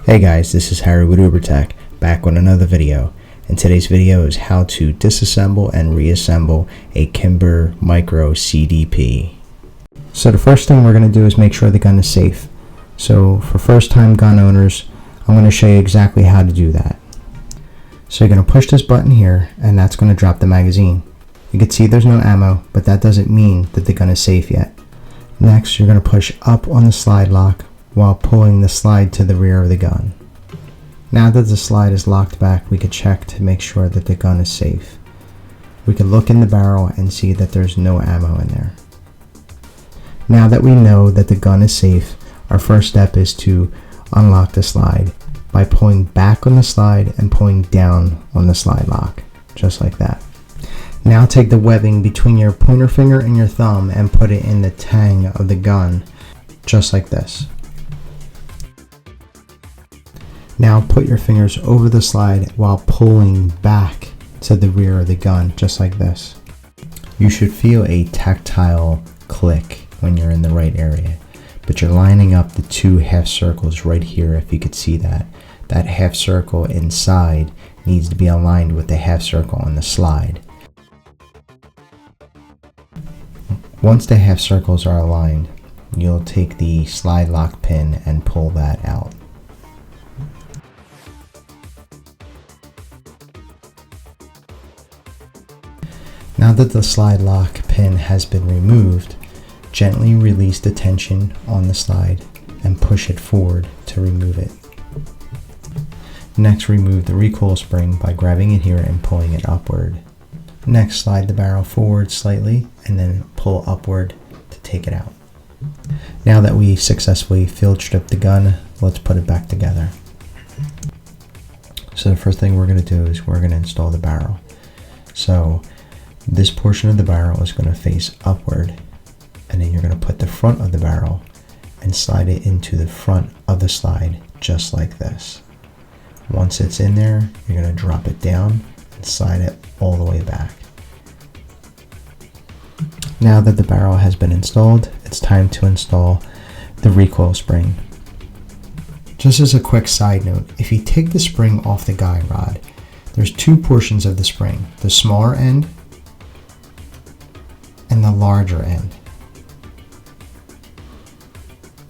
Hey guys, this is Harry with UBR Tech, back with another video. And today's video is how to disassemble and reassemble a Kimber Micro CDP. So the first thing we're going to do is make sure the gun is safe. So for first time gun owners, I'm going to show you exactly how to do that. So you're going to push this button here and that's going to drop the magazine. You can see there's no ammo, but that doesn't mean that the gun is safe yet. Next, you're going to push up on the slide lock while pulling the slide to the rear of the gun. Now that the slide is locked back, we can check to make sure that the gun is safe. We can look in the barrel and see that there's no ammo in there. Now that we know that the gun is safe, our first step is to unlock the slide by pulling back on the slide and pulling down on the slide lock, just like that. Now take the webbing between your pointer finger and your thumb and put it in the tang of the gun, just like this. Now put your fingers over the slide while pulling back to the rear of the gun, just like this. You should feel a tactile click when you're in the right area, but you're lining up the two half circles right here. If you could see that, that half circle inside needs to be aligned with the half circle on the slide. Once the half circles are aligned, you'll take the slide lock pin and pull that out. Now that the slide lock pin has been removed, gently release the tension on the slide and push it forward to remove it. Next, remove the recoil spring by grabbing it here and pulling it upward. Next, slide the barrel forward slightly and then pull upward to take it out. Now that we've successfully field stripped the gun, let's put it back together. So the first thing we're going to do is we're going to install the barrel. So this portion of the barrel is going to face upward, and then you're going to put the front of the barrel and slide it into the front of the slide, just like this. Once it's in there, you're going to drop it down and slide it all the way back. Now that the barrel has been installed, it's time to install the recoil spring. Just as a quick side note, if you take the spring off the guide rod, there's two portions of the spring, the smaller end and the larger end.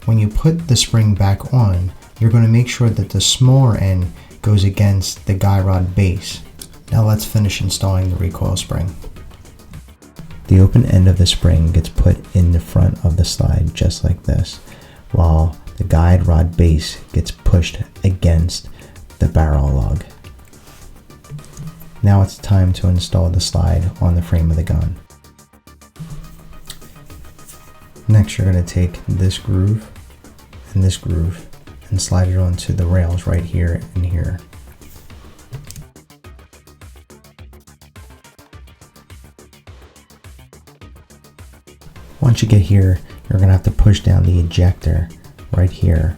When you put the spring back on, you're going to make sure that the smaller end goes against the guide rod base. Now let's finish installing the recoil spring. The open end of the spring gets put in the front of the slide just like this, while the guide rod base gets pushed against the barrel lug. Now it's time to install the slide on the frame of the gun. Next, you're going to take this groove and slide it onto the rails right here and here. Once you get here, you're going to have to push down the ejector right here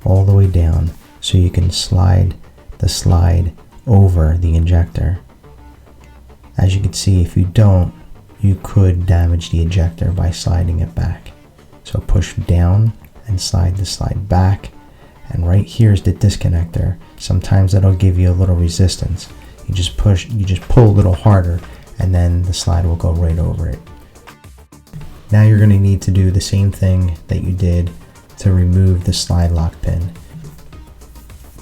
all the way down so you can slide the slide over the injector. As you can see, if you don't, you could damage the ejector by sliding it back. So push down and slide the slide back, and right here is the disconnector. Sometimes that'll give you a little resistance. You just pull a little harder and then the slide will go right over it. Now you're going to need to do the same thing that you did to remove the slide lock pin.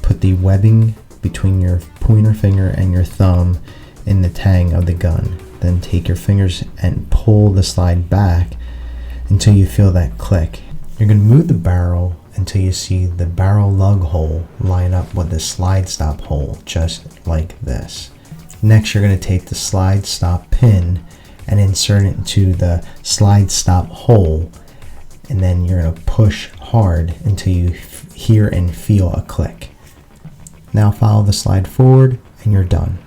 Put the webbing between your pointer finger and your thumb in the tang of the gun. Then take your fingers and pull the slide back until you feel that click. You're going to move the barrel until you see the barrel lug hole line up with the slide stop hole, just like this. Next, you're going to take the slide stop pin and insert it into the slide stop hole, and then you're going to push hard until you hear and feel a click. Now follow the slide forward and you're done.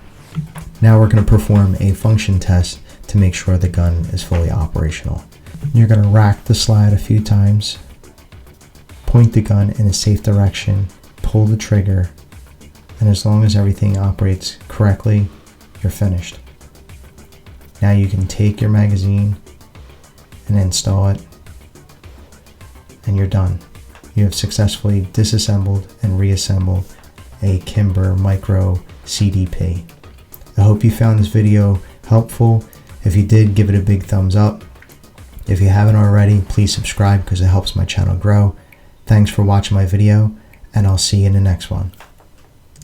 Now we're going to perform a function test to make sure the gun is fully operational. You're going to rack the slide a few times, point the gun in a safe direction, pull the trigger, and as long as everything operates correctly, you're finished. Now you can take your magazine and install it, and you're done. you have successfully disassembled and reassembled a Kimber Micro CDP. I hope you found this video helpful. If you did, give it a big thumbs up. If you haven't already, please subscribe because it helps my channel grow. Thanks for watching my video, and I'll see you in the next one.